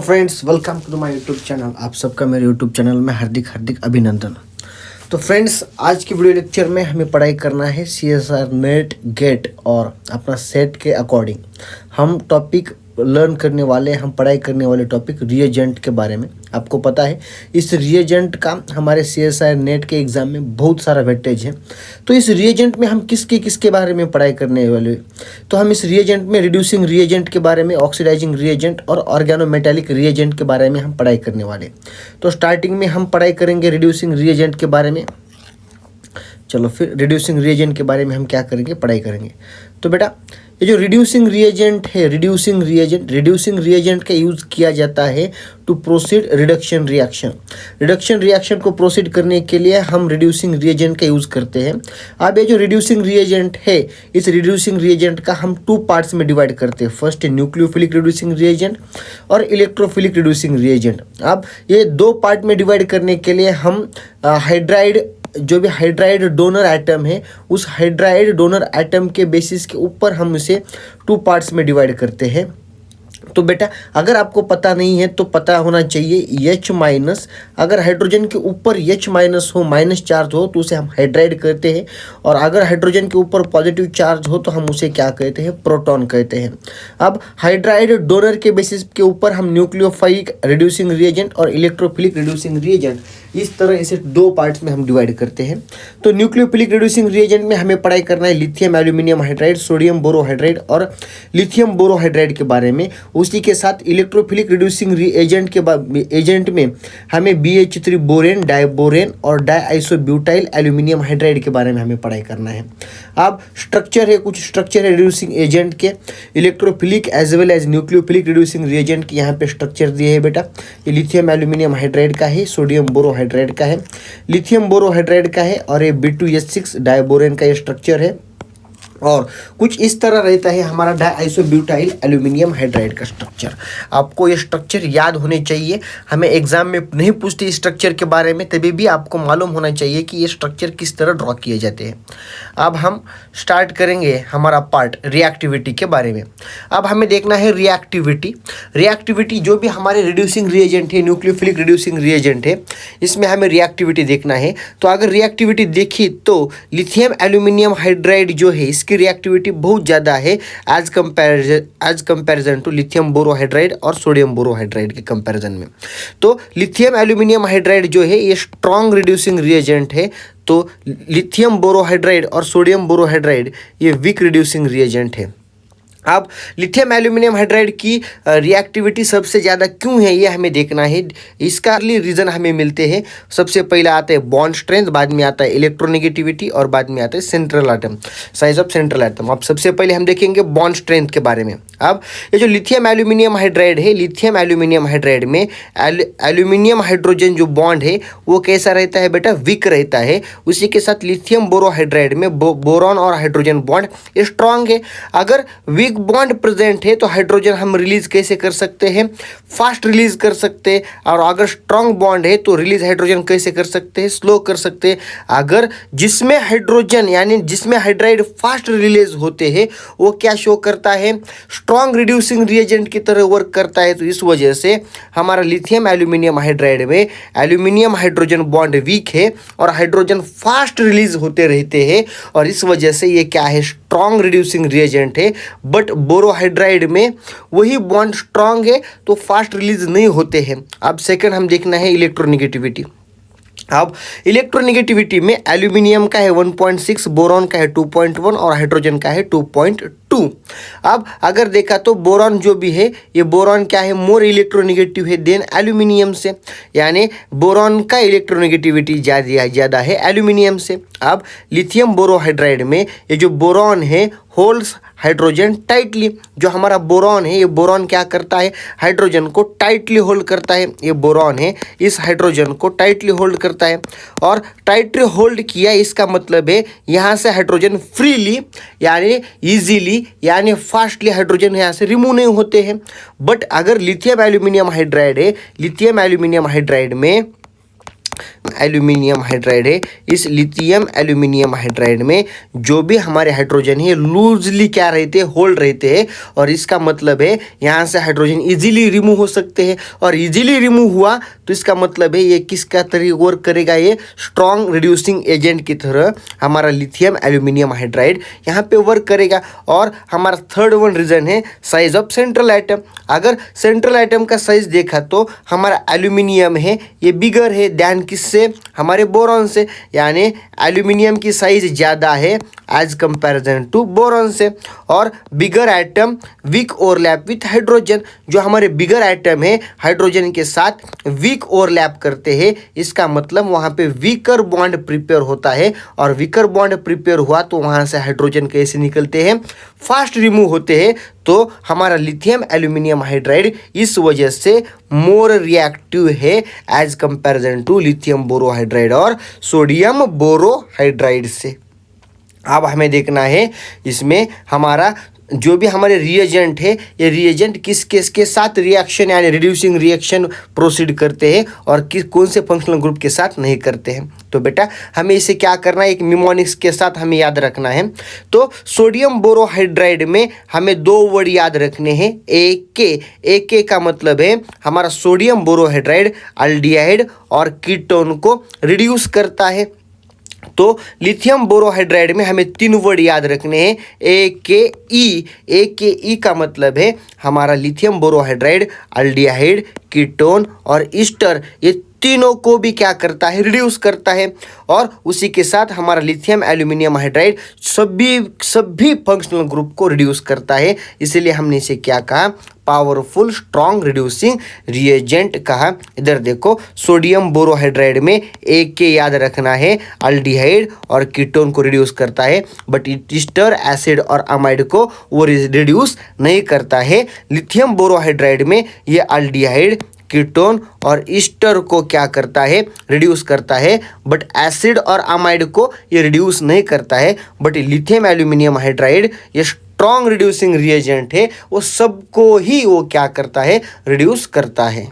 Friends, welcome to my YouTube channel. आप सबका मेरे यूट्यूब चैनल में हार्दिक हार्दिक अभिनंदन। तो फ्रेंड्स, आज की वीडियो लेक्चर में हमें पढ़ाई करना है CSR नेट गेट और अपना सेट के अकॉर्डिंग हम टॉपिक लर्न करने वाले, हम पढ़ाई करने वाले टॉपिक रिएजेंट के बारे में। आपको पता है इस रिएजेंट का हमारे CSR नेट के एग्ज़ाम में बहुत सारा वेटेज है। तो इस रिएजेंट में हम किसके बारे में पढ़ाई करने वाले, तो हम इस रिएजेंट में रिड्यूसिंग रिएजेंट के बारे में, ऑक्सीडाइजिंग रिएजेंट और ऑर्गेनोमेटेलिक रिएजेंट के बारे में हम पढ़ाई करने वाले। तो स्टार्टिंग में हम पढ़ाई करेंगे रिड्यूसिंग रिएजेंट के बारे में। चलो फिर रिड्यूसिंग रिएजेंट के बारे में हम क्या करेंगे, पढ़ाई करेंगे। तो बेटा, ये जो रिड्यूसिंग रिएजेंट है, रिड्यूसिंग रिएजेंट का यूज़ किया जाता है to proceed reduction reaction. Reduction reaction को प्रोसीड करने के लिए हम रिड्यूसिंग रिएजेंट का यूज़ करते हैं। अब ये जो रिड्यूसिंग रिएजेंट है, इस रिड्यूसिंग रिएजेंट का हम टू पार्ट्स में डिवाइड करते हैं। फर्स्ट न्यूक्लियोफिलिक रिड्यूसिंग रिएजेंट और इलेक्ट्रोफिलिक रिड्यूसिंग रिएजेंट। अब ये दो पार्ट में डिवाइड करने के लिए हम हाइड्राइड, जो भी हाइड्राइड डोनर एटम है, उस हाइड्राइड डोनर एटम के बेसिस के ऊपर हम इसे टू पार्ट्स में डिवाइड करते हैं। तो बेटा, अगर आपको पता नहीं है तो पता होना चाहिए H माइनस, अगर हाइड्रोजन के ऊपर H माइनस हो, माइनस चार्ज हो, तो उसे हम हाइड्राइड कहते हैं। और अगर हाइड्रोजन के ऊपर पॉजिटिव चार्ज हो तो हम उसे क्या कहते हैं, प्रोटॉन कहते हैं। अब हाइड्राइड डोनर के बेसिस के ऊपर हम न्यूक्लियोफाइलिक रिड्यूसिंग रिएजेंट और इलेक्ट्रोफिलिक रिड्यूसिंग रिएजेंट, इस तरह इसे दो पार्ट्स में हम डिवाइड करते हैं। तो न्यूक्लियोफिलिक रिड्यूसिंग रिएजेंट में हमें पढ़ाई करना है lithium aluminium hydride, sodium borohydride और लिथियम बोरोहाइड्राइड के बारे में। उसी के साथ इलेक्ट्रोफिलिक रिड्यूसिंग रिएजेंट एजेंट में हमें BH3 बोरेन, डाइबोरेन और डाइआइसोब्यूटाइल एल्यूमिनियम हाइड्राइड के बारे में हमें पढ़ाई करना है। अब स्ट्रक्चर है, कुछ स्ट्रक्चर है रिड्यूसिंग एजेंट के, electrophilic as well as nucleophilic reducing reagent के यहाँ पे स्ट्रक्चर दिए है बेटा। ये लिथियम एल्यूमिनियम हाइड्राइड का है, सोडियम बोरोहाइड्राइड का है, लिथियम बोरोहाइड्राइड का है और ये B2H6 डाइबोरेन का ये स्ट्रक्चर है। और कुछ इस तरह रहता है हमारा डाइआइसोब्यूटाइल एल्यूमिनियम हाइड्राइड का स्ट्रक्चर। आपको ये स्ट्रक्चर याद होने चाहिए। हमें एग्जाम में नहीं पूछते इस स्ट्रक्चर के बारे में, तभी भी आपको मालूम होना चाहिए कि ये स्ट्रक्चर किस तरह ड्रॉ किए जाते हैं। अब हम स्टार्ट करेंगे हमारा पार्ट रिएक्टिविटी के बारे में। अब हमें देखना है रिएक्टिविटी जो भी हमारे रिड्यूसिंग रिएजेंट है, न्यूक्लियोफिलिक रिड्यूसिंग रिएजेंट है, इसमें हमें रिएक्टिविटी देखना है। तो अगर रिएक्टिविटी देखी तो लिथियम एल्यूमिनियम हाइड्राइड जो है, इसकी रिएक्टिविटी बहुत ज़्यादा है as comparison to lithium borohydride और सोडियम बोरोहाइड्राइड के कंपैरिजन में। तो लिथियम एल्यूमिनियम हाइड्राइड जो है ये स्ट्रॉन्ग रिड्यूसिंग रिएजेंट है, तो लिथियम बोरोहाइड्राइड और सोडियम बोरोहाइड्राइड ये वीक रिड्यूसिंग रिएजेंट है। अब लिथियम एल्यूमिनियम हाइड्राइड की रिएक्टिविटी सबसे ज़्यादा क्यों है, ये हमें देखना है। इसका रीज़न हमें मिलते हैं। सबसे पहला आता है बॉन्ड स्ट्रेंथ, बाद में आता है इलेक्ट्रोनेगेटिविटी और बाद में आता है central atom, size of central atom. अब सबसे पहले हम देखेंगे बॉन्ड स्ट्रेंथ के बारे में। अब ये जो लिथियम एल्यूमिनियम हाइड्राइड है, लिथियम एल्यूमिनियम हाइड्राइड में एल्यूमिनियम हाइड्रोजन जो बॉन्ड है वो कैसा रहता है बेटा, वीक रहता है। उसी के साथ लिथियम बोरोहाइड्राइड में बोरॉन और हाइड्रोजन बॉन्ड स्ट्रॉन्ग है। अगर वीक बॉन्ड प्रेजेंट है तो हाइड्रोजन हम रिलीज कैसे कर सकते हैं, फास्ट रिलीज कर सकते हैं। और अगर स्ट्रॉन्ग बॉन्ड है तो रिलीज हाइड्रोजन कैसे कर सकते हैं, स्लो कर सकते हैं। अगर जिसमें हाइड्रोजन यानी जिसमें हाइड्राइड फास्ट रिलीज होते हैं वो क्या शो करता है, स्ट्रॉन्ग रिड्यूसिंग रिएजेंट की तरह वर्क करता है। तो इस वजह से हमारा लिथियम एल्यूमिनियम हाइड्राइड में एल्यूमिनियम हाइड्रोजन बॉन्ड वीक है और हाइड्रोजन फास्ट रिलीज होते रहते हैं, और इस वजह से ये क्या है, स्ट्रॉन्ग रिड्यूसिंग रिएजेंट है। बट बोरोहाइड्राइड में वही बॉन्ड स्ट्रॉन्ग है तो फास्ट रिलीज नहीं होते हैं। अब सेकंड हम देखना है इलेक्ट्रोनेगेटिविटी। अब इलेक्ट्रोनेगेटिविटी में एल्यूमिनियम का है 1.6, बोरॉन का है 2.1 और हाइड्रोजन का है 2.2। अब अगर देखा तो बोरॉन जो भी है, ये बोरॉन क्या है, मोर इलेक्ट्रोनेगेटिव है देन एल्यूमिनियम से, यानी बोरॉन का इलेक्ट्रोनेगेटिविटी ज़्यादा है एल्यूमिनियम से। अब लिथियम बोरोहाइड्राइड में ये जो बोरॉन है होल्ड्स हाइड्रोजन टाइटली। जो हमारा बोरॉन है, ये बोरॉन क्या करता है, हाइड्रोजन को टाइटली होल्ड करता है। ये बोरॉन है, इस हाइड्रोजन को टाइटली होल्ड करता है। और टाइटली होल्ड किया इसका मतलब है यहाँ से हाइड्रोजन फ्रीली यानी ईजीली यानी फास्टली हाइड्रोजन यहाँ से रिमूव नहीं होते हैं। बट अगर लिथियम एल्यूमिनियम हाइड्राइड है, लिथियम एल्यूमिनियम हाइड्राइड में एल्यूमिनियम हाइड्राइड है, इस लिथियम एल्यूमिनियम हाइड्राइड में जो भी हमारे हाइड्रोजन है लूजली क्या रहते हैं, होल्ड रहते हैं। और इसका मतलब है यहाँ से हाइड्रोजन इजीली रिमूव हो सकते हैं, और इजीली रिमूव हुआ तो इसका मतलब है ये किसका तरह वर्क करेगा, ये स्ट्रॉन्ग रिड्यूसिंग एजेंट की तरह हमारा लिथियम एल्यूमिनियम हाइड्राइड यहाँ पे वर्क करेगा। और हमारा थर्ड वन रीजन है साइज ऑफ सेंट्रल आइटम। अगर सेंट्रल आइटम का साइज देखा तो हमारा एल्यूमिनियम है ये बिगर है दैन किससे, हमारे बोरॉन से, यानी एल्यूमिनियम की साइज ज़्यादा है एज कंपैरिजन टू बोरॉन से। और bigger item weak overlap with hydrogen, जो हमारे बिगर आइटम है हाइड्रोजन के साथ वीक ओवरलैप करते हैं, इसका मतलब वहाँ पे वीकर बॉन्ड प्रिपेयर होता है। और वीकर बॉन्ड प्रिपेयर हुआ तो वहाँ से हाइड्रोजन कैसे निकलते हैं, फास्ट रिमूव होते हैं। तो हमारा लिथियम एल्यूमिनियम हाइड्राइड इस वजह से मोर रिएक्टिव है as comparison to lithium borohydride और सोडियम बोरोहाइड्राइड से। अब हमें देखना है इसमें हमारा जो भी हमारे रिएजेंट है, ये रिएजेंट किस केस के साथ रिएक्शन यानी रिड्यूसिंग रिएक्शन प्रोसीड करते हैं और किस कौन से फंक्शनल ग्रुप के साथ नहीं करते हैं। तो बेटा हमें इसे क्या करना है, एक निमोनिक्स के साथ हमें याद रखना है। तो सोडियम बोरोहाइड्राइड में हमें दो वर्ड याद रखने हैं, AK का मतलब है हमारा सोडियम बोरोहाइड्राइड अल्डिहाइड और कीटोन को रिड्यूस करता है। तो लिथियम बोरोहाइड्राइड में हमें तीन वर्ड याद रखने हैं, AKE का मतलब है हमारा लिथियम बोरोहाइड्राइड अल्डिहाइड कीटोन और ईस्टर, ये तीनों को भी क्या करता है, रिड्यूस करता है। और उसी के साथ हमारा लिथियम एल्यूमिनियम हाइड्राइड सभी फंक्शनल ग्रुप को रिड्यूस करता है। इसीलिए हमने इसे क्या कहा, पावरफुल स्ट्रॉन्ग रिड्यूसिंग रिएजेंट कहा। इधर देखो सोडियम बोरोहाइड्राइड में AK याद रखना है, अल्डिहाइड और कीटोन को रिड्यूस करता है, बट ईस्टर एसिड और अमाइड को वो रिड्यूस नहीं करता है। लिथियम बोरोहाइड्राइड में ये अल्डिहाइड कीटोन और ईस्टर को क्या करता है, रिड्यूस करता है, बट एसिड और अमाइड को ये रिड्यूस नहीं करता है। बट लिथियम एल्यूमिनियम हाइड्राइड ये स्ट्रॉन्ग रिड्यूसिंग रिएजेंट है, वो सबको ही वो क्या करता है, रिड्यूस करता है।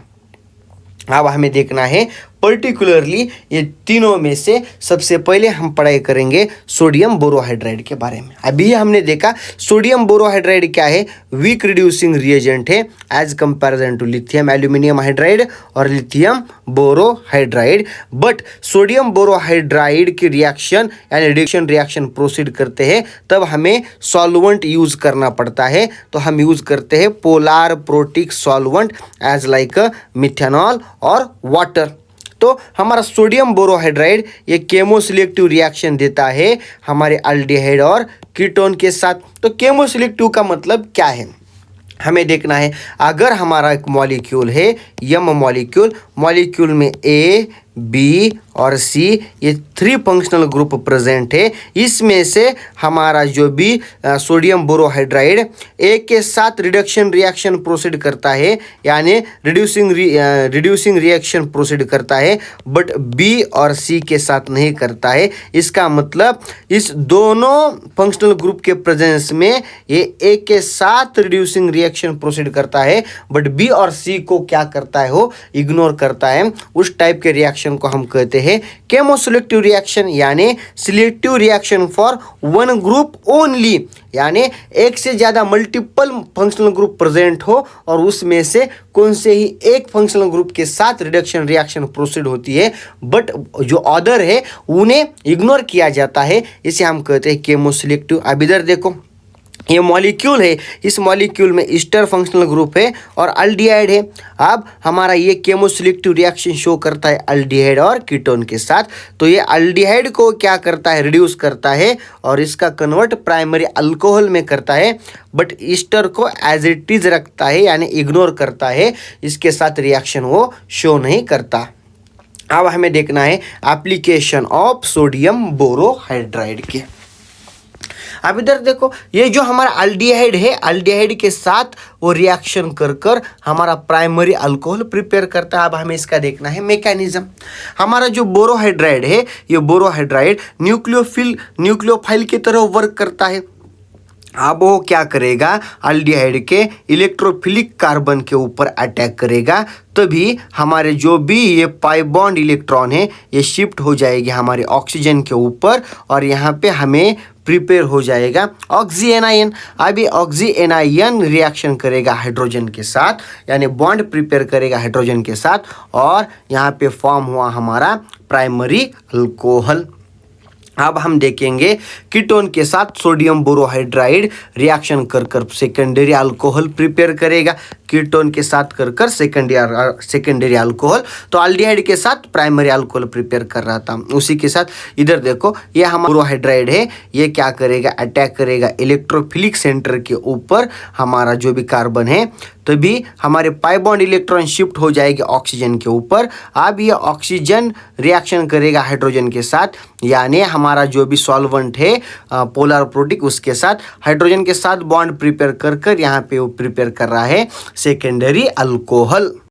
अब हमें देखना है पर्टिकुलरली ये तीनों में से सबसे पहले हम पढ़ाई करेंगे सोडियम बोरोहाइड्राइड के बारे में। अभी हमने देखा सोडियम बोरोहाइड्राइड क्या है, वीक रिड्यूसिंग रिएजेंट है as comparison to lithium aluminium hydride और lithium borohydride. But sodium borohydride की रिएक्शन यानी रिएक्शन प्रोसीड करते हैं तब हमें सॉल्वेंट यूज करना पड़ता है। तो हम यूज करते हैं polar protic solvent as like methanol और वाटर। तो हमारा सोडियम बोरोहाइड्राइड ये केमो सिलेक्टिव रिएक्शन देता है हमारे अल्डिहाइड और कीटोन के साथ। तो केमो सिलेक्टिव का मतलब क्या है, हमें देखना है। अगर हमारा एक मॉलिक्यूल है यम मॉलिक्यूल में A, B और C ये 3 फंक्शनल ग्रुप प्रेजेंट है, इसमें से हमारा जो भी सोडियम बोरोहाइड्राइड A के साथ रिडक्शन रिएक्शन प्रोसीड करता है यानी रिड्यूसिंग रिएक्शन प्रोसीड करता है, बट B और C के साथ नहीं करता है। इसका मतलब इस दोनों फंक्शनल ग्रुप के प्रेजेंस में ये A के साथ रिड्यूसिंग रिएक्शन प्रोसीड करता है, बट B और C को क्या करता है, वो इग्नोर करता है। उस टाइप के रिएक्शन को हम कहते हैं केमो सिलेक्टिव रिएक्शन यानी selective reaction for one group only, यानी एक से ज्यादा मल्टीपल फंक्शनल ग्रुप प्रेजेंट हो और उसमें से कौन से ही एक फंक्शनल ग्रुप के साथ रिडक्शन रिएक्शन प्रोसीड होती है, बट जो अदर है उन्हें इग्नोर किया जाता है, इसे हम कहते हैं केमो सिलेक्टिव। अब इधर देखो ये मॉलिक्यूल है, इस मॉलिक्यूल में ईस्टर फंक्शनल ग्रुप है और अल्डिहाइड है। अब हमारा ये केमो सिलेक्टिव रिएक्शन शो करता है अल्डिहाइड और कीटोन के साथ। तो ये अल्डिहाइड को क्या करता है, रिड्यूस करता है और इसका कन्वर्ट प्राइमरी अल्कोहल में करता है, बट ईस्टर को एज इट इज रखता है यानी इग्नोर करता है, इसके साथ रिएक्शन वो शो नहीं करता। अब हमें देखना है एप्लीकेशन ऑफ सोडियम बोरोहाइड्राइड के। अब इधर देखो ये जो हमारा अल्डिहाइड है, अल्डिहाइड के साथ वो रिएक्शन कर कर हमारा प्राइमरी अल्कोहल प्रिपेयर करता है। अब हमें इसका देखना है मैकेनिज्म। हमारा जो बोरोहाइड्राइड है ये बोरोहाइड्राइड न्यूक्लियोफाइल की तरह वर्क करता है। अब वो क्या करेगा, अल्डिहाइड के इलेक्ट्रोफिलिक कार्बन के ऊपर अटैक करेगा, तभी हमारे जो भी ये पाई बॉन्ड इलेक्ट्रॉन है ये शिफ्ट हो जाएगी हमारे ऑक्सीजन के ऊपर और यहाँ पे हमें प्रिपेयर हो जाएगा ऑक्सी एनायन। अभी ऑक्सी एनायन रिएक्शन करेगा हाइड्रोजन के साथ, यानी बॉन्ड प्रिपेयर करेगा हाइड्रोजन के साथ और यहाँ पे फॉर्म हुआ हमारा प्राइमरी अल्कोहल। अब हम देखेंगे कीटोन के साथ सोडियम बोरोहाइड्राइड रिएक्शन कर कर सेकेंडरी अल्कोहल प्रिपेयर करेगा, कीटोन के साथ कर कर सेकेंडरी अल्कोहल। तो अल्डिहाइड के साथ प्राइमरी अल्कोहल प्रिपेयर कर रहा था, उसी के साथ इधर देखो ये हमारा बोरोहाइड्राइड है, ये क्या करेगा, अटैक करेगा इलेक्ट्रोफिलिक सेंटर के ऊपर हमारा जो भी कार्बन है, तभी हमारे पाई बॉन्ड इलेक्ट्रॉन शिफ्ट हो जाएगी ऑक्सीजन के ऊपर। अब ये ऑक्सीजन रिएक्शन करेगा हाइड्रोजन के साथ, यानी हमारा जो भी सॉल्वेंट है पोलर प्रोटिक उसके साथ हाइड्रोजन के साथ बॉन्ड प्रिपेयर कर कर यहाँ पे वो प्रिपेयर कर रहा है सेकेंडरी अल्कोहल।